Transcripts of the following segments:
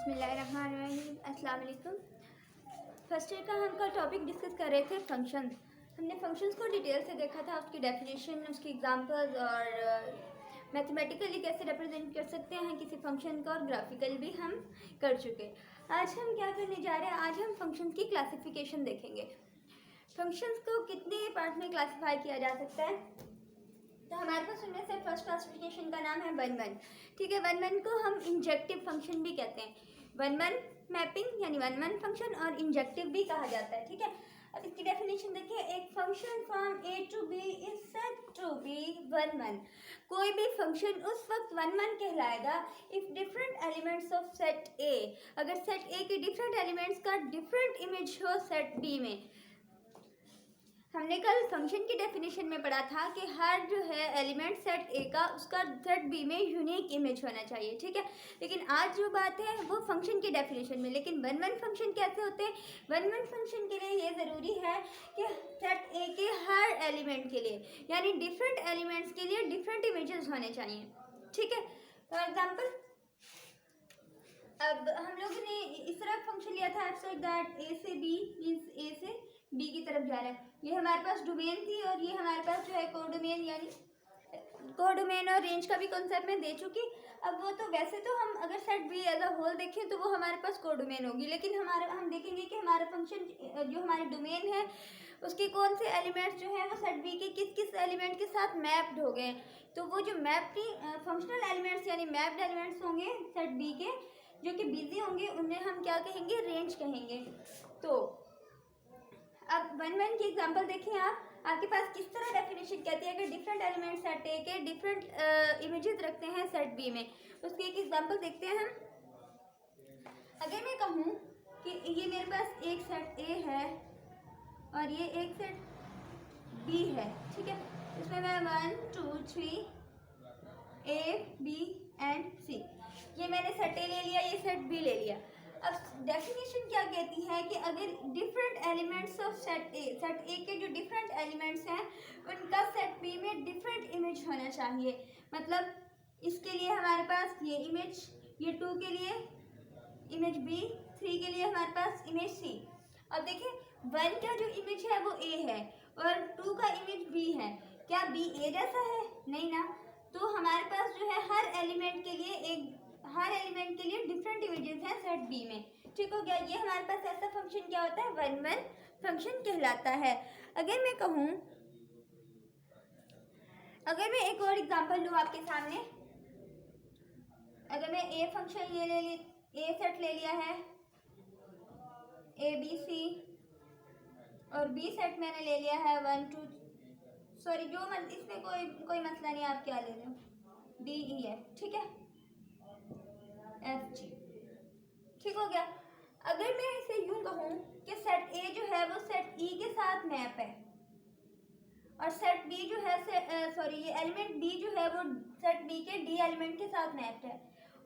बिस्मिल्लाहिर्रहमानिर्रहीम। अस्सलाम वालेकुम। फर्स्ट ईयर का हम कल टॉपिक डिस्कस कर रहे थे फंक्शन। हमने फंक्शंस को डिटेल से देखा था, उसकी डेफिनेशन, उसकी एग्जांपल्स और मैथमेटिकली कैसे रिप्रेजेंट कर सकते हैं किसी फंक्शन को, और ग्राफिकल भी हम कर चुके। आज हम क्या करने जा रहे हैं, आज हम फंक्शंस की क्लासिफिकेशन देखेंगे। फंक्शंस को कितने पार्ट में क्लासीफाई किया जा सकता है। तो हमारे पास उनमें से फर्स्ट क्लासिफिकेशन का नाम है वन वन। ठीक है, वन वन को हम इंजेक्टिव फंक्शन भी कहते हैं। वन वन मैपिंग यानी वन वन फंक्शन, और इंजेक्टिव भी कहा जाता है। ठीक है, अब इसकी डेफिनेशन देखिए। एक function from A to B is said to be one one. कोई भी फंक्शन उस वक्त वन वन कहलाएगा if different elements of set A, अगर सेट ए के डिफरेंट एलिमेंट्स का डिफरेंट इमेज हो सेट बी में। हमने कल फंक्शन की डेफिनेशन में पढ़ा था कि हर जो है एलिमेंट सेट ए का उसका सेट बी में यूनिक इमेज होना चाहिए। ठीक है, लेकिन आज जो बात है वो फंक्शन की डेफिनेशन में। लेकिन वन वन फंक्शन कैसे होते हैं। वन वन फंक्शन के लिए ये ज़रूरी है कि सेट ए के हर एलिमेंट के लिए यानी डिफरेंट एलिमेंट्स के लिए डिफरेंट इमेजेस होने चाहिए। ठीक है, फॉर एग्जाम्पल अब हम लोगों ने इस तरह फंक्शन लिया था दैट ए से बी मीन्स ए से बी की तरफ जा रहा है। ये हमारे पास डोमेन थी और ये हमारे पास जो है कोडोमेन, यानी कोडोमेन और रेंज का भी कॉन्सेप्ट में दे चुकी। अब वो तो वैसे तो हम अगर set B as a whole देखें तो वो हमारे पास कोडोमेन होगी, लेकिन हम देखेंगे कि हमारा फंक्शन जो हमारे डोमेन है उसके कौन से एलिमेंट्स जो है वो सेट बी के किस किस एलिमेंट के साथ मैप्ड हो गए। तो वो जो मैप्ड फंक्शनल एलिमेंट्स यानी मैप्ड एलिमेंट्स होंगे सेट बी के, जो कि बिजी होंगे, उन्हें हम क्या कहेंगे, रेंज कहेंगे। तो अब वन वन की एग्जांपल देखें। आपके पास किस तरह डेफिनेशन कहती है कि डिफरेंट एलिमेंट सेट ए के डिफरेंट इमेजेस रखते हैं सेट बी में। उसकी एक एग्जांपल देखते हैं हम। अगर मैं कहूँ कि ये मेरे पास एक सेट ए है और ये एक सेट बी है। ठीक है, इसमें मैं 1 2 3 ए बी एंड सी, ये मैंने सेट ए ले लिया, ये सेट बी ले लिया। अब डेफिनेशन क्या कहती है कि अगर different elements of set A के जो डिफरेंट एलिमेंट्स हैं उनका सेट बी में डिफरेंट इमेज होना चाहिए। मतलब इसके लिए हमारे पास ये इमेज, ये 2 के लिए इमेज बी, 3 के लिए हमारे पास इमेज सी। अब देखिए 1 का जो इमेज है वो ए है और 2 का इमेज बी है। क्या बी ए जैसा है? नहीं ना। तो हमारे पास जो है हर एलिमेंट के लिए डिफरेंट इमेजेस हैं सेट बी में। ठीक हो गया, ये हमारे पास ऐसा फंक्शन क्या होता है, वन वन फंक्शन कहलाता है। अगर मैं कहूँ, अगर मैं एक और एग्जांपल लूँ आपके सामने। अगर मैं ए फंक्शन ए सेट ले लिया है, ए बी सी, और बी सेट मैंने ले लिया है 1 2, सॉरी जो इसमें कोई मसला नहीं, आप क्या ले रहे हो, डी ई एफ। ठीक है, एफ जी। ठीक हो गया। अगर मैं इसे यूं कहूं कि सेट ए जो है वो सेट ई के साथ मैप है और सेट बी जो है ये एलिमेंट बी जो है वो सेट बी के डी एलिमेंट के साथ मैप है,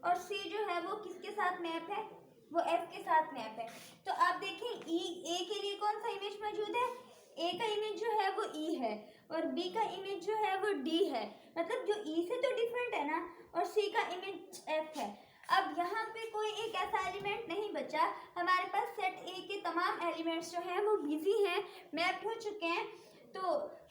और सी जो है वो किसके साथ मैप है, वो एफ के साथ मैप है। तो आप देखें ए के लिए कौन सा इमेज मौजूद है, ए का इमेज जो है वो ई है और बी का इमेज जो है वो डी है। मतलब जो ई से तो डिफरेंट है ना, और सी का इमेज एफ है। अब यहाँ पे कोई एक ऐसा एलिमेंट नहीं बचा, हमारे पास सेट ए के तमाम एलिमेंट्स जो हैं वो बिजी हैं, मैप्ड हो चुके हैं। तो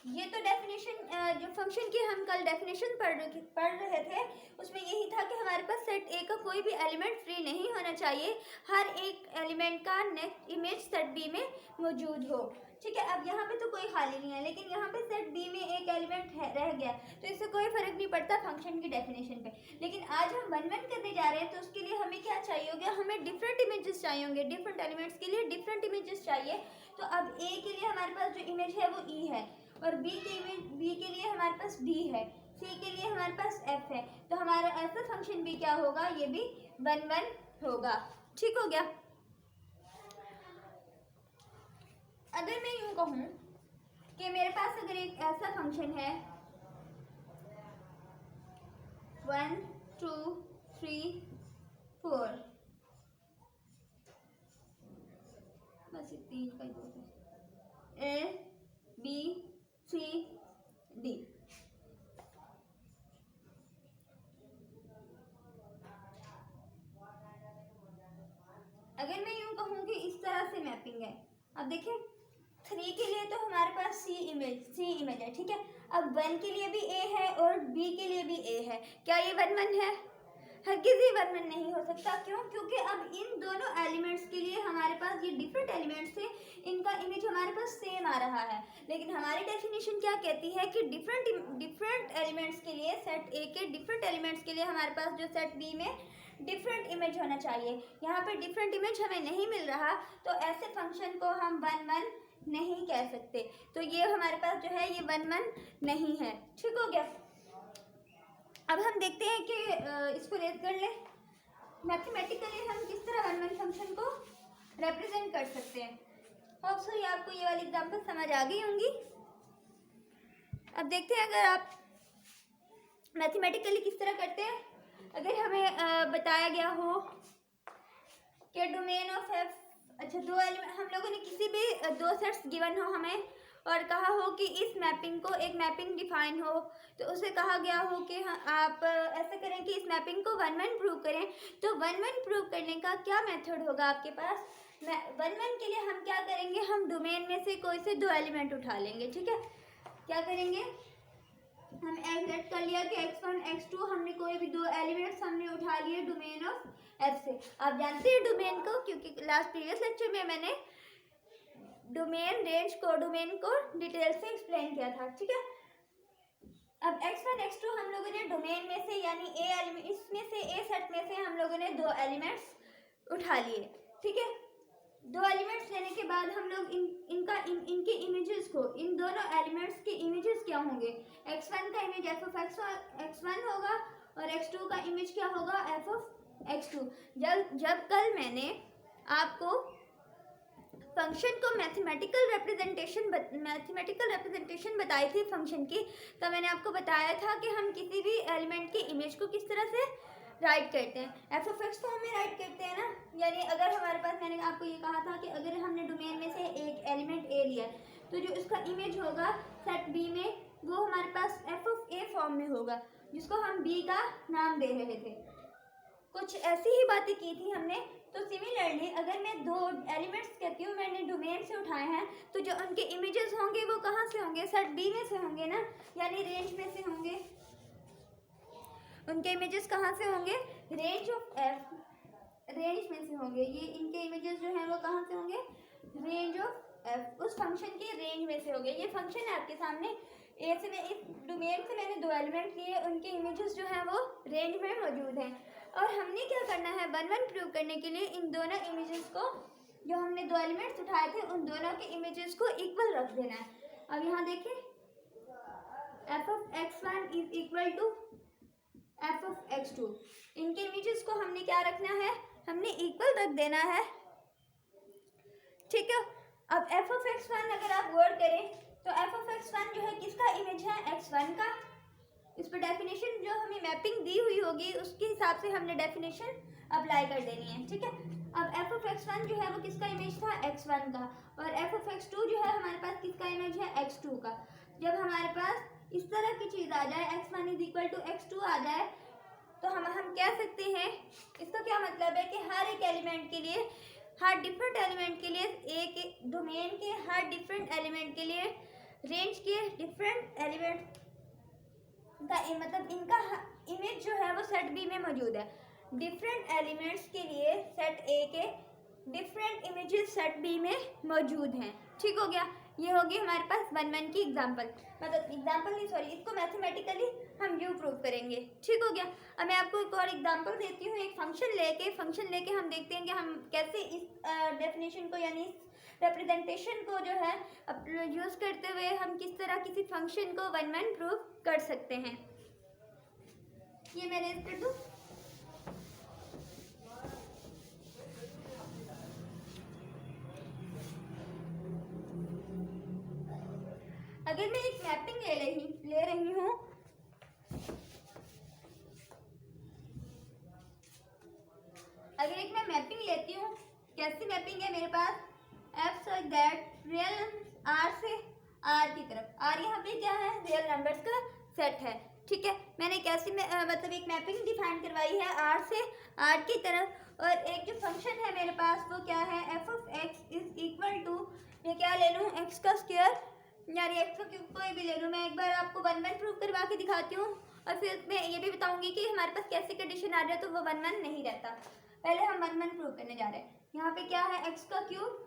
ये तो डेफिनेशन जो फंक्शन की हम कल डेफिनेशन पढ़ रहे थे उसमें यही था कि हमारे पास सेट ए का कोई भी एलिमेंट फ्री नहीं होना चाहिए, हर एक एलिमेंट का नेक्स्ट इमेज सेट बी में मौजूद हो। ठीक है, अब यहाँ पे तो कोई खाली नहीं है, लेकिन यहाँ पे सेट बी में एक एलिमेंट रह गया, तो इससे कोई फर्क नहीं पड़ता फंक्शन की डेफिनेशन पे। लेकिन आज हम वन वन करने जा रहे हैं, तो उसके लिए हमें क्या चाहिए होगा, हमें डिफरेंट इमेजेस चाहिए होंगे, डिफरेंट एलिमेंट्स के लिए डिफरेंट इमेजेस चाहिए। तो अब ए के लिए हमारे पास जो इमेज है वो ई है, और बी के लिए हमारे पास डी है, सी के लिए हमारे पास एफ है। तो हमारा ऐसा फंक्शन भी क्या होगा, ये भी वन वन होगा। ठीक हो गया। अगर मैं यूं कहूं कि मेरे पास अगर एक ऐसा फंक्शन है 1 2 3 4, बस इतनी का ही बहुत है, ए बी सी डी। अगर मैं यूँ कहूँ कि इस तरह से मैपिंग है, अब देखिए 3 के लिए तो हमारे पास सी इमेज है, ठीक है। अब 1 के लिए भी ए है और बी के लिए भी ए है। क्या ये 1 1 है? हरगिज़ ही 1 1 नहीं हो सकता। क्यों? क्योंकि अब इन दोनों एलिमेंट्स के लिए हमारे पास ये डिफरेंट एलिमेंट्स थे, इनका इमेज हमारे पास सेम आ रहा है। लेकिन हमारी डेफिनेशन क्या कहती है कि डिफरेंट एलिमेंट्स के लिए, सेट ए के डिफरेंट एलिमेंट्स के लिए हमारे पास जो सेट बी में डिफरेंट इमेज होना चाहिए। यहाँ पर डिफरेंट इमेज हमें नहीं मिल रहा, तो ऐसे फंक्शन को हम 1 1 नहीं कह सकते। तो ये हमारे पास जो है ये 1 1 नहीं है। ठीक हो गया। अब हम देखते हैं कि इसको रेज कर ले, मैथमेटिकली हम किस तरह 1 1 फंक्शन को रिप्रेजेंट कर सकते हैं। होप सो आपको ये वाली एग्जांपल समझ आ गई होंगी। अब देखते हैं अगर आप मैथमेटिकली किस तरह करते हैं। अगर हमें बताया गया हो कि डोमेन ऑफ एफ, अच्छा दो एलिमेंट, हम लोगों ने किसी भी 2 सेट्स गिवन हो हमें और कहा हो कि इस मैपिंग को एक मैपिंग डिफाइन हो, तो उसे कहा गया हो कि आप ऐसा करें कि इस मैपिंग को 1 1 प्रूव करें। तो 1 1 प्रूव करने का क्या मेथड होगा आपके पास? 1 1 के लिए हम क्या करेंगे, हम डोमेन में से कोई से 2 एलिमेंट उठा लेंगे, ठीक है। क्या करेंगे, हम एक्सेप्ट कर लिया कि x1 x2 हमने कोई भी 2 एलिमेंट्स हमने उठा लिए डोमेन ऑफ एफ से। आप जानते हैं डोमेन को, क्योंकि प्रीवियस लेक्चर में मैंने डोमेन रेंज को डोमेन को डिटेल से एक्सप्लेन किया था, ठीक है। अब x1 x2 हम लोगों ने डोमेन में से यानी ए एलिमेंट, इसमें से ए सेट में से हम लोगों ने 2 एलिमेंट्स उठा लिए, ठीक है। 2 एलिमेंट्स लेने के बाद हम लोग इनके इमेजेस को, इन दोनों एलिमेंट्स के इमेजेस क्या होंगे, x1 का इमेज f ऑफ x1 होगा और x2 का इमेज क्या होगा, f ऑफ x2। जब कल मैंने आपको फंक्शन को मैथमेटिकल रिप्रेजेंटेशन बताई थी फंक्शन की, तो मैंने आपको बताया था कि हम किसी भी एलिमेंट की इमेज को किस तरह से राइट करते हैं। एफ ऑफ एक्स तो हमें राइट करते हैं ना, यानी अगर हमारे पास, मैंने आपको ये कहा था कि अगर हमने डोमेन में से एक एलिमेंट ए लिया तो जो उसका इमेज होगा सेट बी में, वो हमारे पास एफ ऑफ ए फॉर्म में होगा, जिसको हम बी का नाम दे रहे थे। कुछ ऐसी ही बातें की थी हमने। तो सिमिलरली अगर मैं 2 एलिमेंट्स कहती हूँ मैंने डोमेन से उठाए हैं, तो जो उनके इमेजेस होंगे वो कहाँ से होंगे, सेट बी में से होंगे ना, यानी रेंज में से होंगे। उनके इमेजेस कहाँ से होंगे, रेंज ऑफ एफ, रेंज में से होंगे। ये इनके इमेजेस जो हैं वो कहाँ से होंगे, रेंज ऑफ एफ, उस फंक्शन के रेंज में से होंगे। ये फंक्शन है आपके सामने, ए से मैं इस डोमेन से मैंने 2 एलिमेंट लिए, उनके इमेजेस जो हैं वो रेंज में मौजूद हैं। और हमने क्या करना है, 1 1 प्रूव करने के लिए इन दोनों इमेजेस को, जो हमने 2 एलिमेंट्स उठाए थे, उन दोनों के इमेजेस को इक्वल रख देना है। अब यहाँ देखिए F of x1 is equal to F of x2, इनके इमेजेस को हमने क्या रखना है, हमने इक्वल रख देना है, ठीक है। अब एफ ऑफ x1 अगर आप वर्ड करें तो एफ ऑफ x1 जो है किसका इमेज है, x1 का। इस पर डेफिनेशन जो हमें मैपिंग दी हुई होगी उसके हिसाब से हमने डेफिनेशन अप्लाई कर देनी है, ठीक है। अब एफ ऑफ x1 जो है वो किसका इमेज था, x1 का, और एफ ऑफ x2 जो है हमारे पास किसका इमेज है, x2 का। जब हमारे पास इस तरह की चीज़ आ जाए, x1 is equal to x2 आ जाए, तो हम कह सकते हैं, इसका क्या मतलब है कि हर एक एलिमेंट के लिए, हर डिफरेंट एलिमेंट के लिए, एक डोमेन के हर डिफरेंट एलिमेंट के लिए रेंज के डिफरेंट एलिमेंट का मतलब इनका इमेज जो है वो सेट बी में मौजूद है। डिफरेंट एलिमेंट्स के लिए सेट ए के डिफरेंट इमेजेस सेट बी में मौजूद हैं, ठीक हो गया। ये होगी हमारे पास 1 1 की एग्जांपल, मतलब एग्जांपल नहीं, सॉरी, इसको मैथमेटिकली हम यूँ प्रूव करेंगे, ठीक हो गया। अब मैं आपको एक और एग्जांपल देती हूँ। एक फंक्शन लेके हम देखते हैं कि हम कैसे इस डेफिनेशन को, यानी इस रिप्रेजेंटेशन को जो है यूज़ करते हुए हम किस तरह किसी फंक्शन को 1 1 प्रूव कर सकते हैं। ये मैं रेज कर दूँ। अगर मैं एक मैपिंग ले रही हूँ, अगर एक मैं मैपिंग लेती हूँ, कैसी मैपिंग है मेरे पास, f such that real R से आर की तरफ, आर यहाँ पे क्या है, रियल नंबर्स का सेट है, ठीक है। मैंने कैसी मतलब एक मैपिंग डिफाइन करवाई है आर से आर की तरफ, और एक जो फंक्शन है मेरे पास वो क्या है, F of X is equal to, ये क्या ले लूँ, एक्स का स्क्वायर यानी एक्स का क्यूब, कोई भी ले लूँ। मैं एक बार आपको 1 1 प्रूव करवा के दिखाती हूँ और फिर मैं ये भी बताऊंगी कि हमारे पास कैसे कंडीशन आ रहा है तो वो 1 1 नहीं रहता। पहले हम 1 1 प्रूव करने जा रहे हैं। यहाँ पे क्या है, एक्स का क्यूब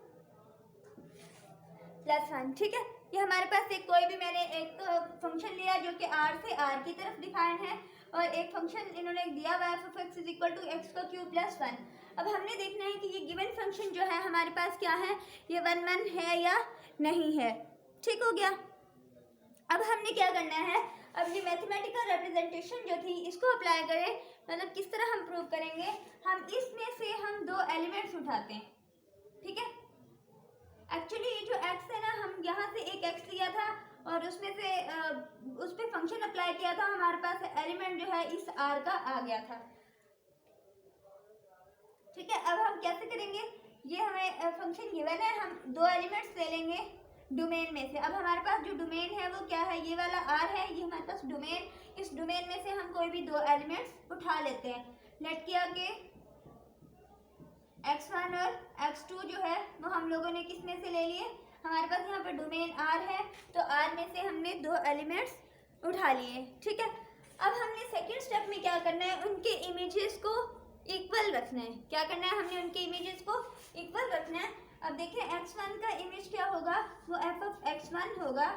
प्लस 1, ठीक है। ये हमारे पास एक कोई भी मैंने एक फंक्शन लिया जो कि आर से आर की तरफ डिफाइन है और एक फंक्शन इन्होंने दिया हुआ F of X is equal to X का क्यूब प्लस 1। अब हमने देखना है कि ये गिवन फंक्शन जो है हमारे पास क्या है, ये 1 1 है या नहीं है। ठीक हो गया। अब हमने क्या करना है, अब ये मैथमेटिकल रिप्रेजेंटेशन जो थी इसको अप्लाई करें, मतलब किस तरह हम प्रूव करेंगे, हम इसमें से हम 2 एलिमेंट्स उठाते हैं, ठीक है। एक्चुअली ये जो x है ना, हम यहाँ से एक x लिया था और उसमें से उस पर फंक्शन अप्लाई किया था, हमारे पास एलिमेंट जो है इस r का आ गया था, ठीक है। अब हम कैसे करेंगे, ये हमें फंक्शन गिवन है, हम 2 एलिमेंट्स ले लेंगे डोमेन में से। अब हमारे पास जो डोमेन है वो क्या है, ये वाला r है, ये हमारे पास डोमेन, इस डोमेन में से हम कोई भी 2 एलिमेंट्स उठा लेते हैं। लेट किया कि x1 और x2 जो है वो हम लोगों ने किस में से ले लिए, हमारे पास यहाँ पर डोमेन r है तो r में से हमने 2 एलिमेंट्स उठा लिए, ठीक है। अब हमने सेकंड स्टेप में क्या करना है, उनके इमेजेस को इक्वल रखना है। क्या करना है, हमने उनके इमेजेस को इक्वल रखना है। अब देखें x1 का इमेज क्या होगा, वो f ऑफ x1 होगा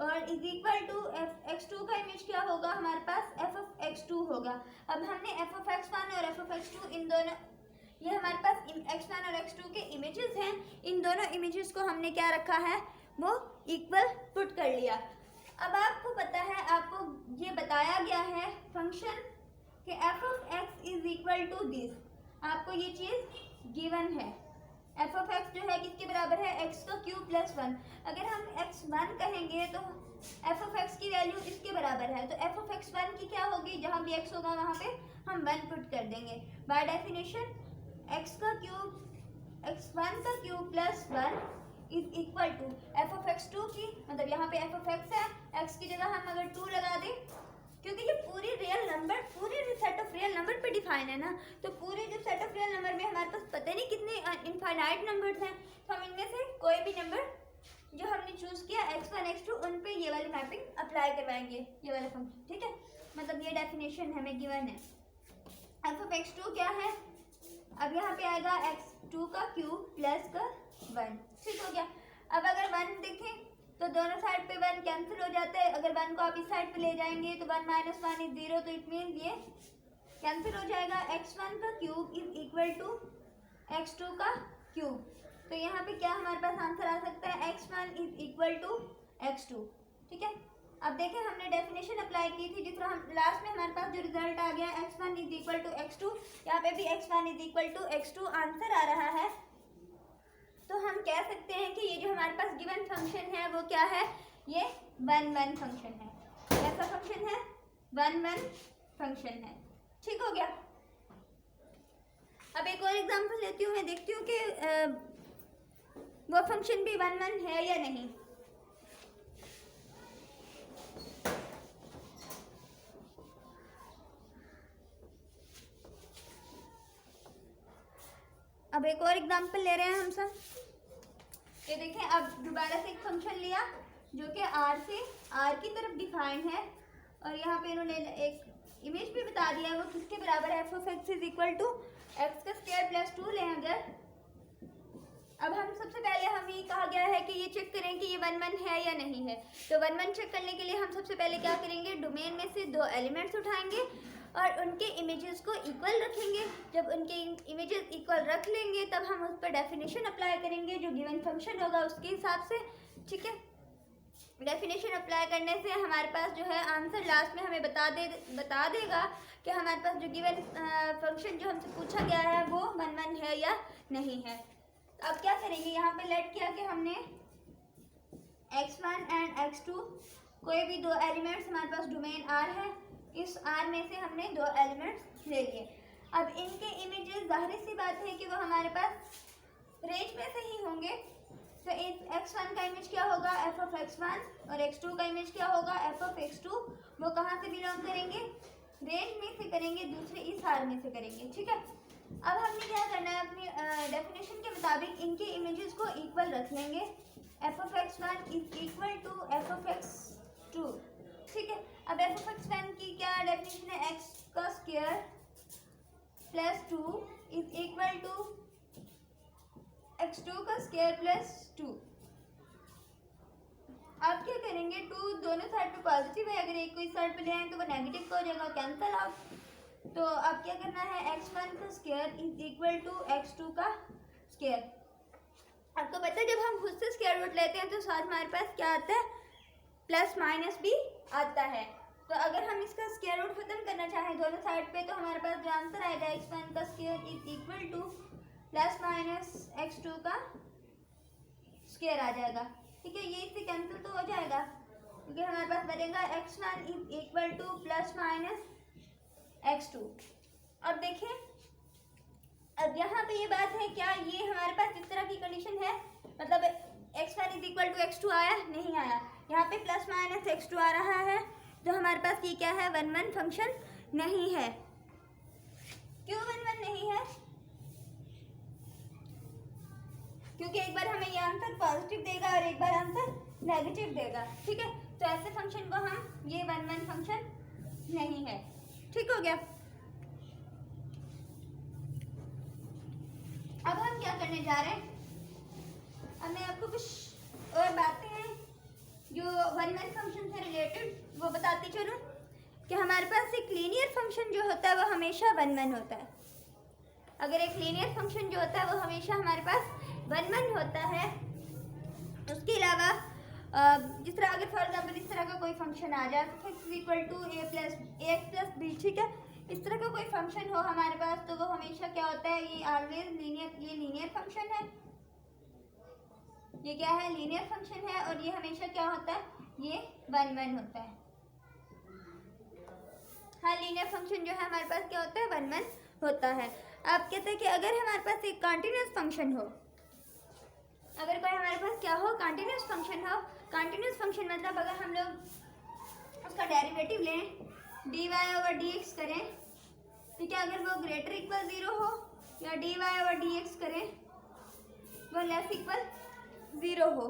और इज इक्वल टू x2 का इमेज क्या होगा, हमारे पास f ऑफ x2 होगा। अब हमने f ऑफ x1 और f ऑफ x2 इन दोनों, ये हमारे पास x1 और x2 के इमेजेस हैं, इन दोनों इमेजेस को हमने क्या रखा है, वो इक्वल पुट कर लिया। अब आपको पता है, आपको ये बताया गया है फंक्शन कि f of x is equal to this, आपको ये चीज़ गिवन है। f ऑफ x जो है किसके बराबर है, x का क्यूब प्लस 1। अगर हम x1 कहेंगे तो f ऑफ x की वैल्यू इसके बराबर है, तो f ऑफ x1 की क्या होगी, जहाँ भी x होगा वहाँ पे हम 1 पुट कर देंगे। बाय डेफिनेशन x का क्यूब, x1 का cube plus 1 is equal to f of x2 की, मतलब यहाँ पे f ऑफ x है, x की जगह हम अगर 2 लगा दें, क्योंकि ये पूरी रियल नंबर, पूरे सेट ऑफ रियल नंबर पे डिफाइन है ना, तो पूरे जो सेट ऑफ रियल नंबर में हमारे पास पता नहीं कितने इनफाइनाइट नंबर्स हैं, तो हम इनमें से कोई भी नंबर जो हमने चूज किया x1 x2 उन पे ये वाली मैपिंग अप्लाई करवाएंगे, ये वाला फंक्शन, ठीक है। मतलब ये डेफिनेशन हमें गिवन है। f ऑफ x2 क्या है, अब यहाँ पे आएगा x2 का क्यूब प्लस का 1, ठीक हो गया। अब अगर 1 देखें तो दोनों साइड पे 1 कैंसिल हो जाता है, अगर 1 को आप इस साइड पे ले जाएंगे तो 1 माइनस 1 इज 0, तो इट मीन ये कैंसिल हो जाएगा। x1 का cube is equal to x2 का क्यूब, तो यहाँ पे क्या हमारे पास आंसर आ सकता है, x1 is equal to x2, ठीक है। अब देखें हमने डेफिनेशन अप्लाई की थी, जिस तरह हम लास्ट में हमारे पास जो रिजल्ट आ गया x1 is equal to x2, यहाँ पे भी x1 is equal to x2 answer आ रहा है। तो हम कह सकते हैं कि ये जो हमारे पास गिवन फंक्शन है वो क्या है, ये 1 1 फंक्शन है। कैसा फंक्शन है, 1 1 फंक्शन है, ठीक हो गया। अब एक और एग्जांपल लेती हूँ, मैं देखती हूँ कि वो फंक्शन भी 1 1 है या नहीं। अब एक और एग्जांपल ले रहे हैं हम सब, ये देखें। अब दोबारा से एक फंक्शन लिया जो कि r से r की तरफ डिफाइन है और यहाँ पे इन्होंने एक इमेज भी बता दिया है, वो किसके बराबर है, f of x is equal to X का स्क्वायर प्लस 2 लें अगर। अब हम सबसे पहले हमें ये कहा गया है कि ये चेक करें कि ये 1 1 है या नहीं है, तो 1 1 चेक करने के लिए हम सबसे पहले क्या करेंगे, डोमेन में से 2 एलिमेंट्स उठाएंगे और उनके इमेजेस को इक्वल रखेंगे। जब उनके इमेजेस इक्वल रख लेंगे तब हम उस पर डेफिनेशन अप्लाई करेंगे जो गिवन फंक्शन होगा उसके हिसाब से, ठीक है। डेफिनेशन अप्लाई करने से हमारे पास जो है आंसर लास्ट में हमें बता देगा कि हमारे पास जो गिवन फंक्शन जो हमसे पूछा गया है वो 1 1 है या नहीं है। अब क्या करेंगे, यहाँ पे लेट किया कि हमने x1 एंड x2 कोई भी 2 एलिमेंट्स, हमारे पास डोमेन r है, इस r में से हमने 2 एलिमेंट्स ले लिए। अब इनके इमेजेस जाहिर सी बात है कि वो हमारे पास रेंज में से ही होंगे, तो इस x1 का इमेज क्या होगा, f ऑफ x1 और x2 का इमेज क्या होगा, f ऑफ x2। वो कहाँ से बिलोंग करेंगे, रेंज में से करेंगे, दूसरे इस r में से करेंगे, ठीक है। अब हमने मुताबिक इनके इमेजेस को इक्वल रख लेंगे। f(x1) is equal to f(x2), ठीक है। अब f(x1) की क्या डेफिनेशन है, x का square plus 2 is equal to x2 का स्क्वायर प्लस 2। आप क्या करेंगे, 2 दोनों साइड पे पॉजिटिव है, अगर एक कोई साइड पे ले आए तो वो नेगेटिव का हो जाएगा, कैंसल आउट। तो अब क्या करना है, x1 का square is equal to x2 का स्क्वायर। आपको पता है जब हम खुद से स्क्वायर रूट लेते हैं तो साथ हमारे पास क्या आता है, प्लस माइनस भी आता है। तो अगर हम इसका स्क्वायर रूट खत्म करना चाहें दोनों साइड पे, तो हमारे पास जो आंसर आएगा x1 का square is equal two plus minus x2 का स्क्वायर आ जाएगा, ठीक है। ये इससे कैंसिल तो हो जाएगा क्योंकि हमारे पास बचेगा x1 is equal two plus minus x2। अब देखिए, अब यहाँ पे ये बात है, क्या ये हमारे पास इस तरह की कंडीशन है, मतलब x1 is equal to x2 आया, नहीं आया। यहाँ पे प्लस माइनस x2 आ रहा है, तो हमारे पास ये क्या है, 1-1 फंक्शन नहीं है। क्यों 1-1 नहीं है, क्योंकि एक बार हमें ये आंसर पॉजिटिव देगा और एक बार आंसर नेगेटिव देगा, ठीक है। तो ऐसे फंक्शन को हम, ये 1-1 फंक्शन नहीं है, ठीक हो गया। अब हम क्या करने जा रहे हैं, अब मैं आपको कुछ और बातें हैं जो 1-1 फंक्शन से रिलेटेड वो बताती चलूँ कि हमारे पास एक लीनियर फंक्शन जो होता है वो हमेशा 1-1 होता है। अगर एक लीनियर फंक्शन जो होता है वो हमेशा हमारे पास 1-1 होता है। उसके अलावा जिस तरह अगर फॉर एग्जाम्पल इस तरह का कोई फंक्शन आ जाए, तो x equal to ax plus b, ठीक है, इस तरह का कोई फंक्शन हो हमारे पास, तो वो हमेशा क्या होता है, ये ऑलवेज लीनियर, ये लीनियर फंक्शन है, ये क्या है, लीनियर फंक्शन है, और ये हमेशा क्या होता है, ये 1-1 होता है। हाँ, लीनियर फंक्शन जो है हमारे पास क्या होता है, 1-1 होता है। आप कहते हैं कि अगर हमारे पास एक कॉन्टिन्यूस फंक्शन हो, अगर कोई हमारे पास क्या हो, कंटिन्यूस फंक्शन हो, कंटिन्यूस फंक्शन मतलब अगर हम लोग उसका डेरिवेटिव लें, dy/dx करें, ठीक है, अगर वो ग्रेटर इक्वल 0 हो, या dy/dx करें वो लेस इक्वल 0 हो,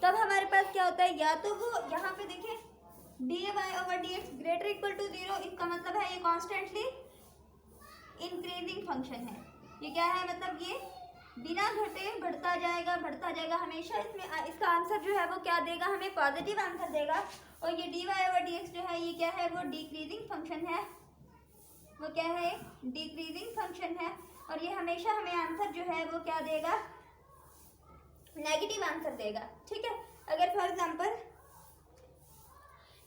तब हमारे पास क्या होता है, या तो वो यहाँ पे देखें dy/dx ग्रेटर इक्वल टू 0, इसका मतलब है ये कॉन्स्टेंटली इंक्रीजिंग फंक्शन है। ये क्या है, मतलब ये बिना घटे बढ़ता जाएगा हमेशा। इसमें इसका आंसर जो है वो क्या देगा, हमें पॉजिटिव आंसर देगा। और ये dy/dx जो है ये क्या है, वो डिक्रीजिंग फंक्शन है, वो क्या है, डिक्रीजिंग फंक्शन है, और ये हमेशा हमें आंसर जो है वो क्या देगा, नेगेटिव आंसर देगा, ठीक है। अगर फॉर एग्जांपल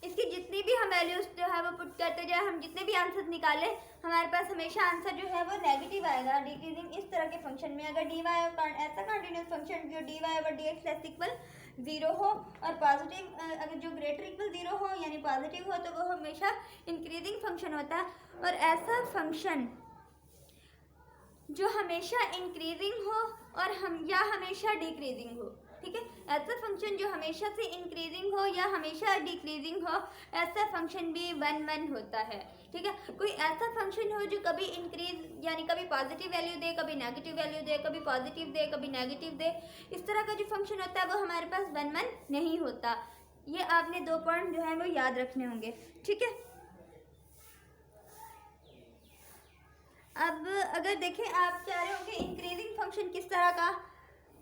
इसकी जितनी भी हम वैल्यूज जो है वो पुट करते जाए, हम जितने भी आंसर निकालें, हमारे पास हमेशा आंसर जो है वो नेगेटिव आएगा डिक्रीजिंग इस तरह के फंक्शन में। अगर dy ऐसा कंटिन्यूस फंक्शन जो dy/dx लेस इक्वल 0 हो, और पॉजिटिव अगर जो ग्रेटर इक्वल 0 हो यानी पॉजिटिव हो, तो वो हमेशा इंक्रीजिंग फंक्शन होता है। और ऐसा फंक्शन जो हमेशा इंक्रीजिंग हो और हमेशा डिक्रीजिंग हो, ठीक है, ऐसा फंक्शन जो हमेशा से इंक्रीजिंग हो या हमेशा डिक्रीजिंग हो, ऐसा फंक्शन भी 1-1 होता है, ठीक है। कोई ऐसा फंक्शन हो जो कभी इंक्रीज यानी कभी पॉजिटिव वैल्यू दे, कभी नेगेटिव वैल्यू दे, कभी पॉजिटिव दे, कभी नेगेटिव दे, इस तरह का जो फंक्शन होता है वो हमारे पास 1-1 नहीं होता। ये आपने 2 पॉइंट जो है वो याद रखने होंगे, ठीक है। अब अगर देखें, आप चाह रहे हो कि इंक्रीजिंग फंक्शन किस तरह का,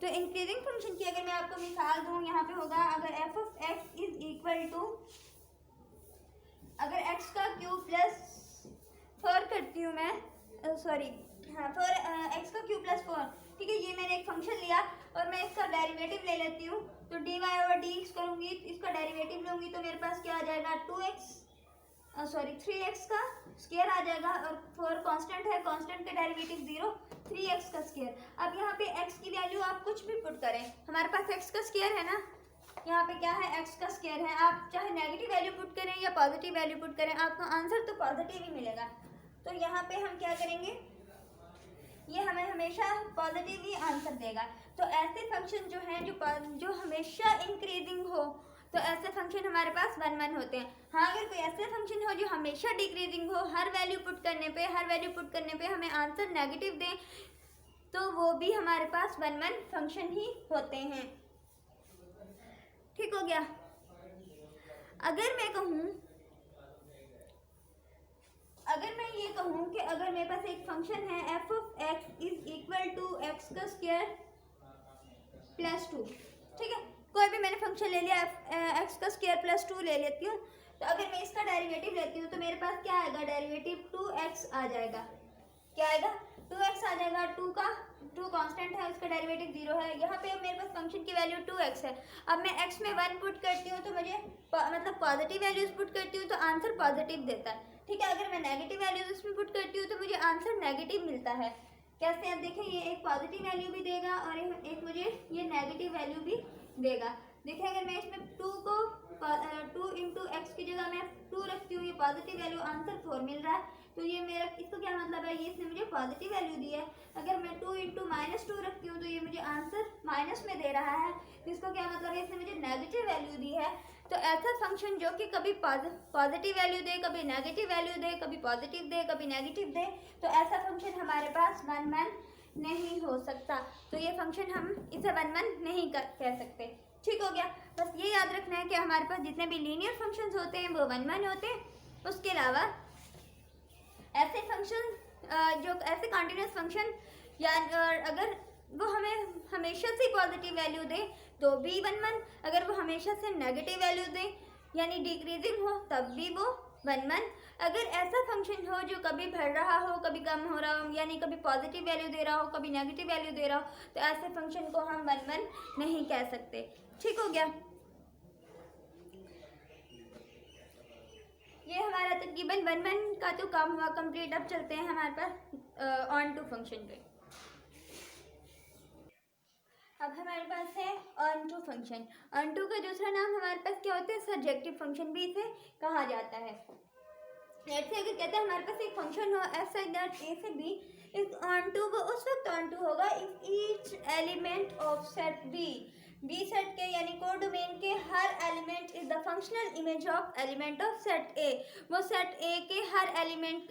तो इंक्रीजिंग फंक्शन की अगर मैं आपको मिसाल दूं, यहाँ पे होगा अगर f(x) इज इक्वल टू, अगर x का क्यूब प्लस 4 करती हूँ मैं, सॉरी हाँ 4 x का क्यूब प्लस 4, ठीक है, ये मैंने एक फंक्शन लिया और मैं इसका डेरिवेटिव ले लेती हूँ, तो dy/dx करूँगी, इसका डेरिवेटिव लूँगी तो मेरे पास क्या आ जाएगा, 3x का स्क्वायर आ जाएगा, और 4 कांस्टेंट है, कांस्टेंट का डेरिवेटिव 0, 3x का स्क्वायर। अब यहाँ पे x की वैल्यू आप कुछ भी पुट करें, हमारे पास x का स्क्वायर है ना, यहाँ पे क्या है, x का स्क्वायर है, आप चाहे नेगेटिव वैल्यू पुट करें या पॉजिटिव वैल्यू पुट करें, आपको आंसर तो पॉजिटिव ही मिलेगा। तो यहाँ पे हम क्या करेंगे, ये हमें हमेशा पॉजिटिव ही आंसर देगा। तो ऐसे फंक्शन जो हैं जो हमेशा इंक्रीजिंग हो, तो ऐसे फंक्शन हमारे पास 1-1 होते हैं। हाँ, अगर कोई ऐसे फंक्शन हो जो हमेशा डिक्रीजिंग हो, हर वैल्यू पुट करने पे हमें आंसर नेगेटिव दें, तो वो भी हमारे पास वन वन फंक्शन ही होते हैं। ठीक हो गया। अगर मैं ये कहूँ कि अगर मेरे पास एक फंक्शन है F of X is equal to X का स्क्वायर प्लस 2, ठीक है, कोई भी मैंने फंक्शन ले लिया, एक्स का स्क्वायर प्लस 2 ले लेती हूँ, तो अगर मैं इसका डेरिवेटिव लेती हूँ तो मेरे पास क्या आएगा, डेरिवेटिव 2x आ जाएगा। क्या आएगा, 2x आ जाएगा। 2 कांस्टेंट है, उसका डेरिवेटिव 0 है। यहाँ पे मेरे पास फंक्शन की वैल्यू 2x है। अब मैं x में 1 पुट करती हूँ तो मुझे मतलब पॉजिटिव वैल्यूज पुट करती हूँ तो आंसर पॉजिटिव देता है, ठीक है। अगर मैं नेगेटिव वैल्यूज उसमें पुट करती हूँ तो मुझे आंसर नेगेटिव मिलता है। कैसे, आप देखें, ये एक पॉजिटिव वैल्यू भी देगा और एक मुझे ये नेगेटिव वैल्यू भी देगा। देखिए अगर मैं इसमें 2 इंटू एक्स की जगह मैं 2 रखती हूँ, ये पॉजिटिव वैल्यू, आंसर 4 मिल रहा है, तो ये मेरा, इसको क्या मतलब है, ये इसने मुझे पॉजिटिव वैल्यू दी है। अगर मैं 2 इंटू -2 रखती हूँ तो ये मुझे आंसर माइनस में दे रहा है, तो इसको क्या मतलब है, इसने मुझे नेगेटिव वैल्यू दी है। तो ऐसा फंक्शन जो कि कभी पॉजिटिव वैल्यू दे, कभी नेगेटिव वैल्यू दे, कभी पॉजिटिव दे, कभी नेगेटिव दे, तो ऐसा फंक्शन हमारे पास वन वन नहीं हो सकता। तो ये फंक्शन हम इसे वन वन नहीं कह सकते। ठीक हो गया। बस ये याद रखना है कि हमारे पास जितने भी लीनियर फंक्शंस होते हैं वो वन वन होते हैं। उसके अलावा ऐसे फंक्शन जो ऐसे कॉन्टिन्यूस फंक्शन या अगर वो हमें हमेशा से पॉजिटिव वैल्यू दे तो भी वन वन, अगर वो हमेशा से नेगेटिव वैल्यू दे यानी डिक्रीजिंग हो तब भी वो वन वन। अगर ऐसा फंक्शन हो जो कभी बढ़ रहा हो कभी कम हो रहा हो, यानी कभी पॉजिटिव वैल्यू दे रहा हो कभी नेगेटिव वैल्यू दे रहा हो, तो ऐसे फंक्शन को हम वन वन नहीं कह सकते। ठीक हो गया। ये हमारा तकरीबन वन वन का तो काम हुआ कंप्लीट। अब चलते हैं हमारे पास ऑन टू फंक्शन पे। अब हमारे पास है onto function. Onto का दूसरा नाम हमारे पास क्या होता है, सर्जेक्टिव फंक्शन भी इसे कहा जाता है। ऐसे अगर कहते हैं हमारे पास एक फंक्शन हो एफ साइड दैट ए से बी इज ऑन टू, वो उस वक्त ऑन टू होगा if each element of set B set के यानी कोडोमेन के हर element is the functional image of element of set A. वो सेट ए के हर एलिमेंट,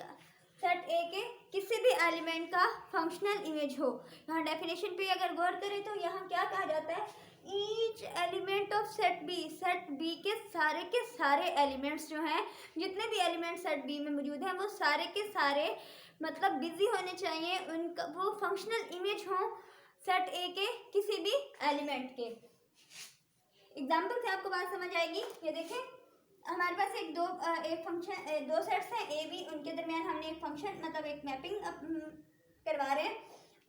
सेट ए के किसी भी एलिमेंट का फंक्शनल इमेज हो। यहाँ डेफिनेशन पे अगर गौर करें तो यहाँ क्या कहा जाता है, each element of set B के सारे एलिमेंट्स जो हैं, जितने भी एलिमेंट सेट बी में मौजूद हैं वो सारे के सारे मतलब बिजी होने चाहिए, उनका वो फंक्शनल इमेज हो सेट ए के किसी भी एलिमेंट के। एग्जाम्पल से आपको बात समझ आएगी। ये देखें, हमारे पास एक फंक्शन, दो सेट्स हैं ए बी, उनके दरमियान हमने एक फंक्शन मतलब एक मैपिंग करवा रहे हैं।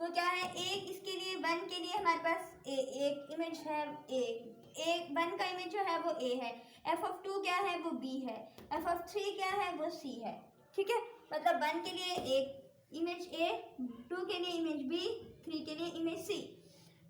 वो क्या है, एक इसके लिए वन के लिए हमारे पास एक इमेज है एक वन का इमेज जो है वो ए है, एफ ऑफ 2 क्या है वो बी है, एफ ऑफ 3 क्या है वो सी है। ठीक है, मतलब वन के लिए एक इमेज ए, 2 के लिए इमेज बी, 3 के लिए इमेज सी।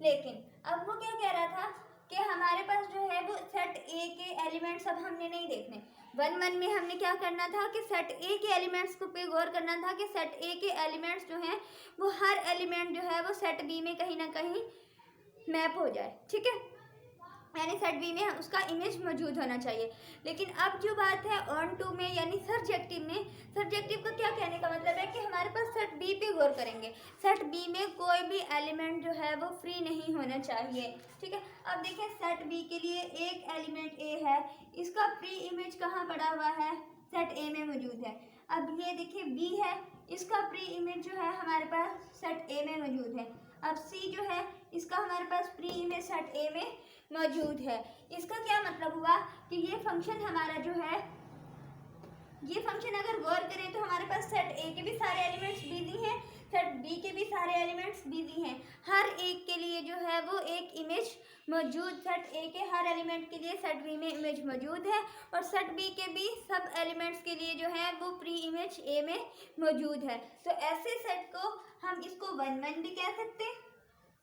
लेकिन अब वो क्या कह रहा था कि हमारे पास जो है वो सेट ए के एलिमेंट्स अब हमने नहीं देखने। वन में हमने क्या करना था कि सेट ए के एलिमेंट्स को पे गौर करना था कि सेट ए के एलिमेंट्स जो हैं वो हर एलिमेंट जो है वो सेट बी में कहीं ना कहीं मैप हो जाए। ठीक है, यानी सेट बी में उसका इमेज मौजूद होना चाहिए। लेकिन अब जो बात है ऑन टू में यानी सर्जेक्टिव में, सर्जेक्टिव का क्या कहने का मतलब है कि हमारे पास सेट बी पे गौर करेंगे। सेट बी में कोई भी एलिमेंट जो है वो फ्री नहीं होना चाहिए। ठीक है, अब देखिए सेट बी के लिए एक एलिमेंट ए है, इसका प्री इमेज कहाँ पड़ा हुआ है, सेट ए में मौजूद है। अब ये देखिए बी है, इसका प्री इमेज जो है हमारे पास सेट ए में मौजूद है। अब सी जो है इसका हमारे पास प्री इमेज सेट ए में मौजूद है। इसका क्या मतलब हुआ कि ये फंक्शन हमारा जो है, ये फंक्शन अगर गौर करें तो हमारे पास सेट ए के भी सारे एलिमेंट्स बिजी हैं, सेट बी के भी सारे एलिमेंट्स बिजी हैं। हर एक के लिए जो है वो एक इमेज मौजूद, सेट ए के हर एलिमेंट के लिए सेट बी में इमेज मौजूद है और सेट बी के भी सब एलिमेंट्स के लिए जो है वो प्री इमेज ए में मौजूद है। तो ऐसे सेट को हम इसको वन वन भी कह सकते हैं,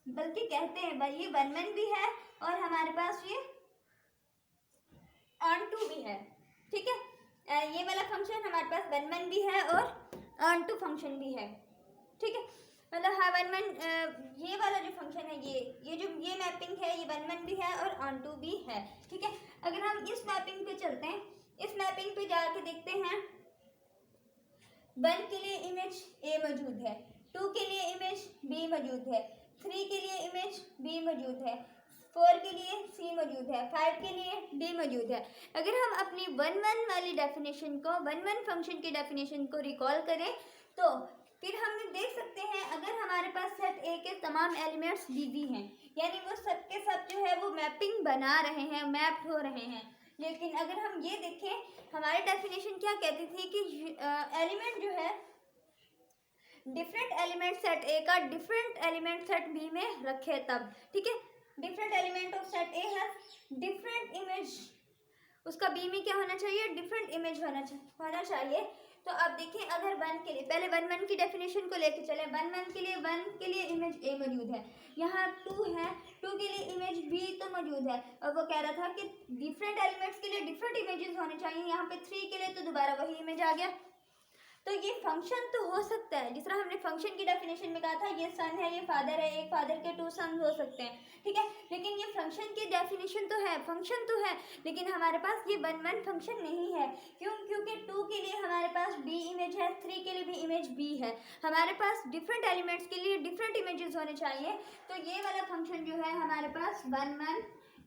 बल्कि कहते हैं ये वन वन भी है और हमारे पास ये ऑन टू भी है। ठीक है, ये वाला फंक्शन हमारे पास वन वन भी है और ऑन टू फंक्शन भी है। ठीक है, मतलब हाँ वन वन, ये वाला जो फंक्शन है ये मैपिंग है, ये वन वन भी है और ऑन टू भी है। ठीक है, अगर हम इस मैपिंग पे चलते हैं, इस मैपिंग पे जाके देखते हैं, वन के लिए इमेज ए मौजूद है, 2 के लिए इमेज बी मौजूद है, 3 के लिए इमेज बी मौजूद है, 4 के लिए सी मौजूद है, 5 के लिए डी मौजूद है। अगर हम अपनी 1-1 वाली डेफिनेशन को 1-1 फंक्शन की डेफिनेशन को रिकॉल करें तो फिर हम देख सकते हैं अगर हमारे पास सेट ए के तमाम एलिमेंट्स बिजी हैं, यानी वो सब के सब जो है वो मैपिंग बना रहे हैं, मैप्ड हो रहे हैं। लेकिन अगर हम ये देखें हमारी डेफिनेशन क्या कहती थी कि एलिमेंट जो है डिफरेंट एलिमेंट सेट ए का डिफरेंट एलिमेंट सेट बी में रखे तब, ठीक है। डिफरेंट एलिमेंट ऑफ सेट ए है डिफरेंट इमेज, उसका बी में क्या होना चाहिए, डिफरेंट इमेज होना चाहिए। तो अब देखें अगर 1 के लिए पहले 1-1 की डेफिनेशन को लेके चले, 1-1 के लिए 1 के लिए इमेज ए मौजूद है, यहाँ 2 है, 2 के लिए इमेज बी तो मौजूद है, और वो कह रहा था कि डिफरेंट एलिमेंट्स के लिए डिफरेंट इमेजेस होने चाहिए। यहाँ पे 3 के लिए तो दोबारा वही इमेज आ गया। तो ये फंक्शन तो हो सकता है, जिस तरह हमने फंक्शन की डेफिनेशन में कहा था ये सन है, ये फादर है, एक फादर के 2 सन्स हो सकते हैं, ठीक है। लेकिन ये फंक्शन की डेफिनेशन तो है, फंक्शन तो है, लेकिन हमारे पास ये 1-1 फंक्शन नहीं है। क्यों? क्योंकि 2 के लिए हमारे पास बी इमेज है, 3 के लिए भी इमेज बी है, हमारे पास डिफरेंट एलिमेंट्स के लिए डिफरेंट इमेजेस होने चाहिए। तो ये वाला फंक्शन जो है हमारे पास 1-1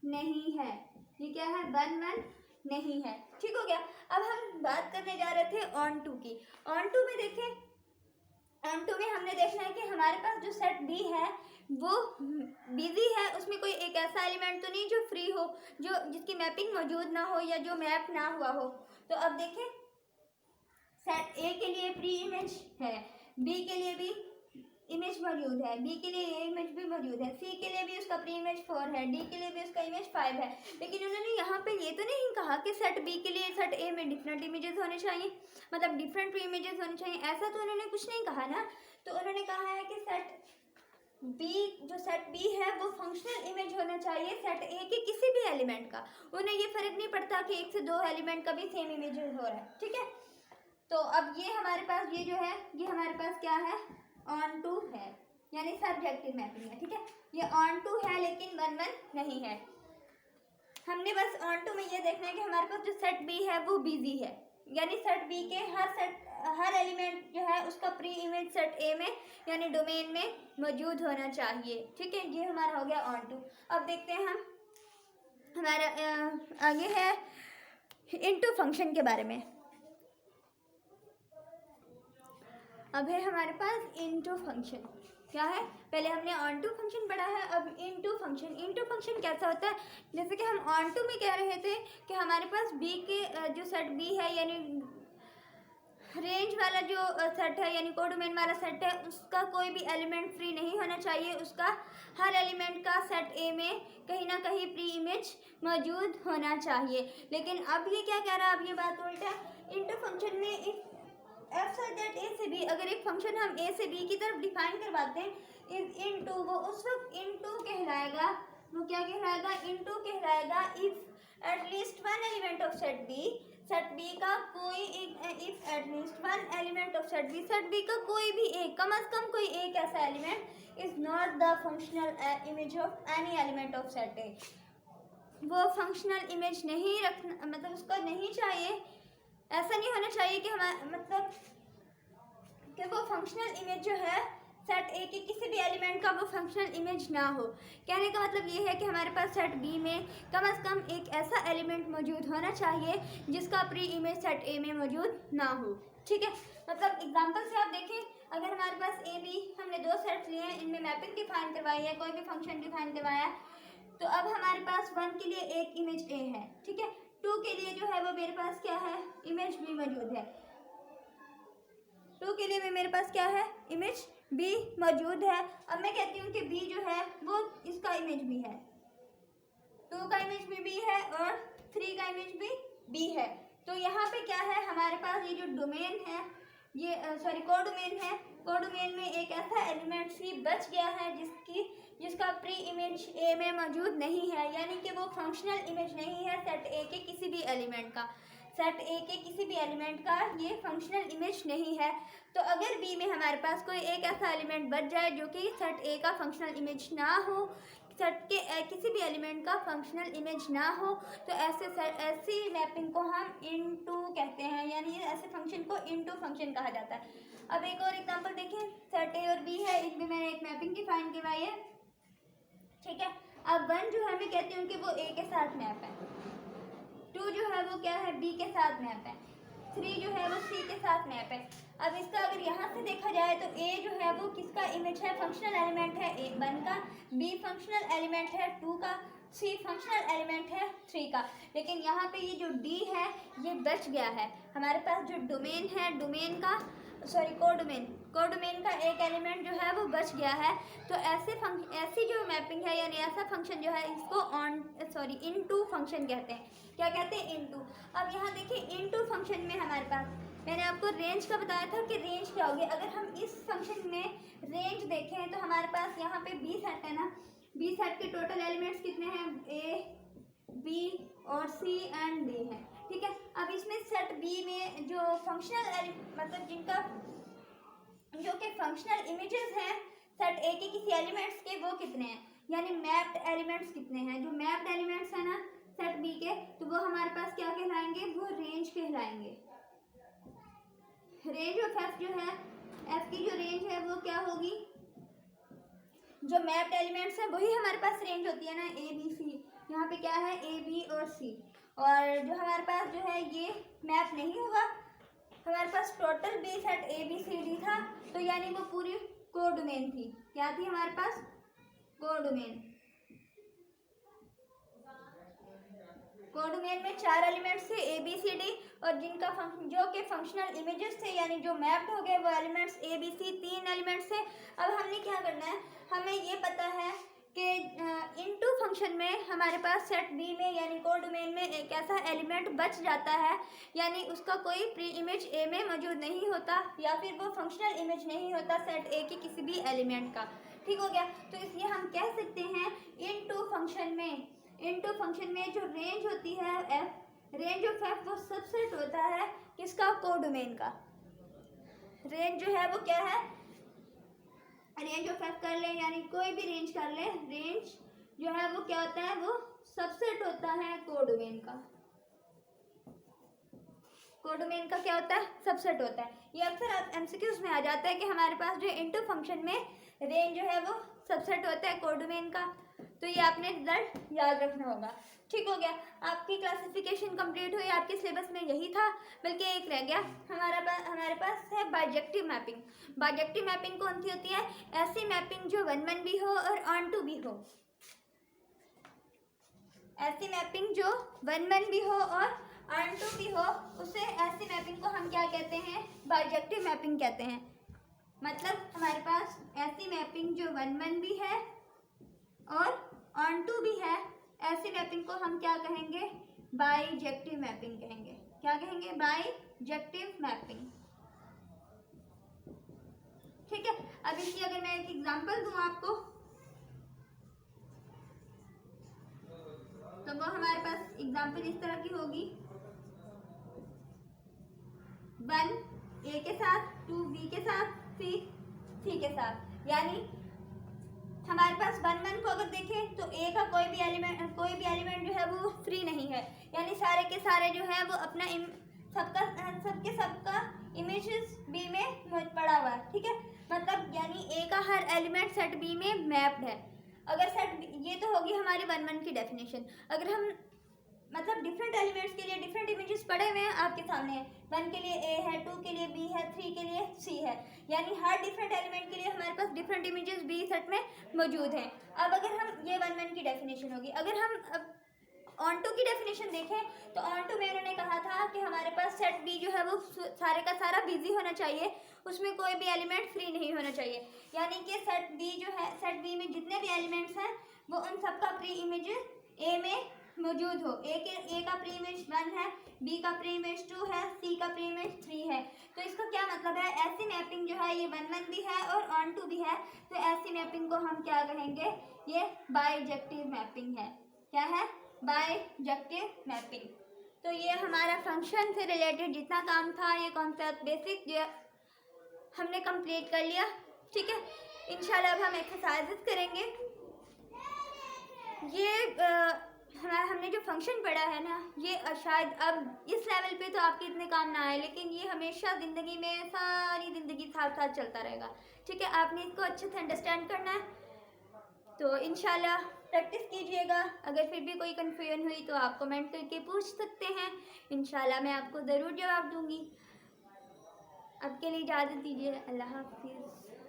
नहीं है। ये क्या है? 1-1 नहीं है, ठीक हो गया। अब हम बात करने जा रहे थे ऑन टू की। ऑन टू में देखें, ऑन टू में हमने देखना है कि हमारे पास जो सेट बी है वो बिजी है, उसमें कोई एक ऐसा एलिमेंट तो नहीं जो फ्री हो, जो जिसकी मैपिंग मौजूद ना हो या जो मैप ना हुआ हो। तो अब देखें सेट ए के लिए प्री इमेज है, बी के लिए भी इमेज मौजूद है, बी के लिए इमेज भी मौजूद है, सी के लिए भी उसका प्री इमेज 4 है, डी के लिए भी उसका इमेज 5 है। लेकिन उन्होंने यहाँ पे ये तो नहीं कहा कि सेट बी के लिए सेट ए में डिफरेंट इमेजेस होने चाहिए, मतलब डिफरेंट प्री इमेजेस होने चाहिए, ऐसा तो उन्होंने कुछ नहीं कहा ना। तो उन्होंने कहा है कि सेट बी, जो सेट बी है वो फंक्शनल इमेज होना चाहिए सेट ए के किसी भी एलिमेंट का। उन्हें ये फर्क नहीं पड़ता कि 1 से 2 एलिमेंट का भी सेम इमेज हो रहा है, ठीक है। तो अब ये हमारे पास ये जो है ये हमारे पास क्या है, ऑन टू है, यानी सब्जेक्टिव मैपिंग है, ठीक है। ये ऑन टू है लेकिन 1-1 नहीं है। हमने बस ऑन टू में ये देखना है कि हमारे पास जो सेट बी है वो बिजी है, यानी सेट बी के हर एलिमेंट जो है उसका प्री इमेज सेट ए में यानी डोमेन में मौजूद होना चाहिए, ठीक है। ये हमारा हो गया ऑन टू। अब देखते हैं हम हमारा आगे है इनटू फंक्शन के बारे में। अब है हमारे पास इनटू फंक्शन। क्या है? पहले हमने ऑन टू फंक्शन पढ़ा है, अब इनटू फंक्शन। इनटू फंक्शन कैसा होता है? जैसे कि हम ऑन टू में कह रहे थे कि हमारे पास बी के जो सेट बी है यानी रेंज वाला जो सेट है यानी कोडोमेन वाला सेट है, उसका कोई भी एलिमेंट फ्री नहीं होना चाहिए, उसका हर एलिमेंट का सेट ए में कहीं ना कहीं प्री इमेज मौजूद होना चाहिए। लेकिन अब ये क्या कह रहा है, अब ये बात उल्टा है। इनटू फंक्शन में इफ एफ सच दैट ए से बी, अगर एक फंक्शन हम ए से बी की तरफ डिफाइन करवाते हैं इज इनटू, वो उस वक्त इनटू कहलाएगा। वो क्या कहलाएगा? इनटू कहलाएगा if at least 1 element of set B का कोई एक, if at least 1 element of set B का कोई भी एक, कम से कम कोई एक ऐसा element is not the functional image of any element of set A. वो फंक्शनल इमेज नहीं रखना, मतलब उसको नहीं चाहिए, ऐसा नहीं होना चाहिए कि हमारा मतलब कि वो फंक्शनल इमेज जो है सेट ए के किसी भी एलिमेंट का वो फंक्शनल इमेज ना हो। कहने का मतलब ये है कि हमारे पास सेट बी में कम से कम एक ऐसा एलिमेंट मौजूद होना चाहिए जिसका प्री इमेज सेट ए में मौजूद ना हो, ठीक है। मतलब एग्जांपल से आप देखें, अगर हमारे पास ए बी हमने 2 सेट्स लिए हैं, इनमें मैपिंग डिफाइन करवाई है, कोई भी फंक्शन डिफाइन करवाया है, तो अब हमारे पास 1 के लिए एक इमेज ए है, ठीक है। 2 के लिए जो है वो मेरे पास क्या है, इमेज बी मौजूद है। 2 के लिए भी मेरे पास क्या है, इमेज बी मौजूद है। अब मैं कहती हूँ कि बी जो है वो इसका इमेज भी है, 2 का इमेज भी बी है और 3 का इमेज भी बी है। तो यहाँ पे क्या है, हमारे पास ये जो डोमेन है, ये कोडोमेन है, कोडोमेन में एक ऐसा एलिमेंट सी बच गया है जिसका प्री इमेज ए में मौजूद नहीं है, यानी कि वो फंक्शनल इमेज नहीं है सेट ए के किसी भी एलिमेंट का। सेट ए के किसी भी एलिमेंट का ये फंक्शनल इमेज नहीं है। तो अगर बी में हमारे पास कोई एक ऐसा एलिमेंट बच जाए जो कि सेट ए का फंक्शनल इमेज ना हो, सेट के किसी भी एलिमेंट का फंक्शनल इमेज ना हो, तो ऐसी मैपिंग को हम इनटू कहते हैं, यानी ऐसे फंक्शन को इनटू फंक्शन कहा जाता है। अब एक और एग्जांपल देखें, सेट ए और बी है, इसमें मैंने एक मैपिंग की डिफाइन करवाई है, ठीक है। अब 1 जो है मैं कहती हूँ कि वो A के साथ मैप है, 2 जो है वो क्या है B के साथ मैप है, 3 जो है वो C के साथ मैप है। अब इसका अगर यहाँ से देखा जाए तो A जो है वो किसका इमेज है, फंक्शनल एलिमेंट है 1 का, B फंक्शनल एलिमेंट है 2 का, C फंक्शनल एलिमेंट है 3 का। लेकिन यहाँ पे ये जो D है ये बच गया है, हमारे पास जो डोमेन है, डोमेन का कोडोमेन का एक एलिमेंट जो है वो बच गया है। तो ऐसी जो मैपिंग है यानी ऐसा फंक्शन जो है इसको इनटू फंक्शन कहते हैं। क्या कहते हैं? इनटू। अब यहाँ देखिए इनटू फंक्शन में हमारे पास मैंने आपको रेंज का बताया था कि रेंज क्या होगी। अगर हम इस फंक्शन में रेंज देखें तो हमारे पास यहाँ पे बी सेट है ना, बी सेट के टोटल एलिमेंट्स कितने हैं? ए, बी और सी एंड डी हैं, ठीक है। अब इसमें सेट बी में जो फंक्शनल मतलब जो कि फंक्शनल इमेजेस हैं सेट ए के किसी एलिमेंट्स के, वो कितने हैं, यानी मैप्ड एलिमेंट्स कितने हैं। जो मैप्ड एलिमेंट्स हैं ना सेट बी के, तो वो हमारे पास क्या कहलाएंगे? वो रेंज कहलाएंगे। रेंज ऑफ एफ जो है, एफ की जो रेंज है वो क्या होगी? जो मैप्ड एलिमेंट्स हैं वही हमारे पास रेंज होती है ना, ए बी सी। यहाँ पे क्या है? ए बी और सी। और जो हमारे पास जो है ये मैप नहीं हुआ, हमारे पास total B set A B C D था, तो यानी वो पूरी कोडोमेन थी। क्या थी हमारे पास? कोडोमेन। कोडोमेन में 4 एलिमेंट्स थे ए बी सी डी, और जिनका जो के फंक्शनल इमेजेस थे यानी जो मैप्ड हो गए वो elements A B C 3 elements थे। अब हमने क्या करना है, हमें ये पता है कि इनटू फंक्शन में हमारे पास सेट बी में यानी कोडोमेन में एक ऐसा एलिमेंट बच जाता है, यानी उसका कोई प्री इमेज ए में मौजूद नहीं होता या फिर वो फंक्शनल इमेज नहीं होता सेट ए के किसी भी एलिमेंट का, ठीक हो गया। तो इसलिए हम कह सकते हैं इनटू फंक्शन में जो रेंज होती है एफ, रेंज ऑफ एफ वो सबसेट होता है किसका? कोडोमेन का। रेंज जो है वो क्या है? रेंज ऑफ एफ कर ले यानी कोई भी रेंज कर ले, रेंज जो है वो क्या होता है? वो सबसेट होता है कोडोमेन का। कोडोमेन का क्या होता है? सबसेट होता है। ये अक्सर एमसीक्यूज में आ जाता है कि हमारे पास जो इनटू फंक्शन में रेंज जो है वो सबसेट होता है कोडोमेन का, तो ये आपने रिजल्ट याद रखना होगा, ठीक हो गया। आपकी क्लासिफिकेशन कंप्लीट हुई, आपके सिलेबस में यही था, बल्कि एक रह गया हमारे पास है बाइजेक्टिव मैपिंग। बाइजेक्टिव मैपिंग कौन सी होती है? ऐसी मैपिंग जो 1-1 भी हो और ऑन-टू भी हो। ऐसी मैपिंग जो 1-1 भी हो और ऑन-टू भी हो, उसे ऐसी मैपिंग को हम क्या कहते हैं? बाइजेक्टिव मैपिंग कहते हैं। मतलब हमारे पास ऐसी मैपिंग जो 1-1 भी है और ऑन-टू भी है, ऐसी मैपिंग को हम क्या कहेंगे? बाइजेक्टिव मैपिंग कहेंगे। क्या कहेंगे? बाइजेक्टिव मैपिंग, ठीक है। अब इसकी अगर मैं एक एग्जांपल दूं आपको, तो वो हमारे पास एग्जांपल इस तरह की होगी, 1 ए के साथ, 2 बी के साथ, 3 सी के साथ। यानी हमारे पास 1-1 को अगर देखें तो ए का कोई भी एलिमेंट जो है वो फ्री नहीं है, यानी सारे के सारे जो है वो अपना सबका इमेजेस बी में पड़ा हुआ है, ठीक है। मतलब यानी ए का हर एलिमेंट सेट बी में मैप्ड है। अगर सेट, ये तो होगी हमारी 1-1 की डेफिनेशन। अगर हम मतलब डिफरेंट एलिमेंट्स के लिए डिफरेंट इमेजेस पड़े हुए हैं आपके सामने, 1 के लिए ए है, 2 के लिए बी है, 3 के लिए सी है, यानी हर डिफरेंट एलिमेंट के लिए हमारे पास डिफरेंट इमेजेस बी सेट में मौजूद हैं। अब अगर हम ये 1-1 की डेफिनेशन होगी, अगर हम अब ऑन-टू की डेफिनेशन देखें तो ऑन-टू में उन्होंने कहा था कि हमारे पास सेट बी जो है वो सारे का सारा बिजी होना चाहिए, उसमें कोई भी एलिमेंट फ्री नहीं होना चाहिए। यानी कि सेट बी जो है, सेट बी में जितने भी एलिमेंट्स हैं वो उन सबका प्री इमेज ए में मौजूद हो। ए का प्री इमेज 1 है, बी का प्री इमेज 2 है, सी का प्री इमेज 3 है। तो इसका क्या मतलब है? ऐसी मैपिंग जो है ये 1-1 भी है और ऑन-टू भी है, तो ऐसी मैपिंग को हम क्या कहेंगे? ये बाइजेक्टिव मैपिंग है। क्या है? Bijective mapping. तो ये हमारा फंक्शन से रिलेटेड जितना काम था, ये कॉन्सेप्ट बेसिक जो हमने कंप्लीट कर लिया, ठीक है। इंशाल्लाह अब हम एक्सरसाइजेस करेंगे। ये हमने जो फंक्शन पढ़ा है ना, ये शायद अब इस लेवल पे तो आपके इतने काम ना आए, लेकिन ये हमेशा ज़िंदगी में सारी ज़िंदगी साथ साथ चलता रहेगा। ठीक है, आपने इसको अच्छे से अंडरस्टैंड करना है। तो इंशाल्लाह प्रैक्टिस कीजिएगा। अगर फिर भी कोई कन्फ्यूजन हुई तो आप कमेंट करके पूछ सकते हैं, इंशाल्लाह मैं आपको ज़रूर जवाब दूँगी। अब के लिए इजाज़त दीजिए। अल्लाह हाफ़िज़।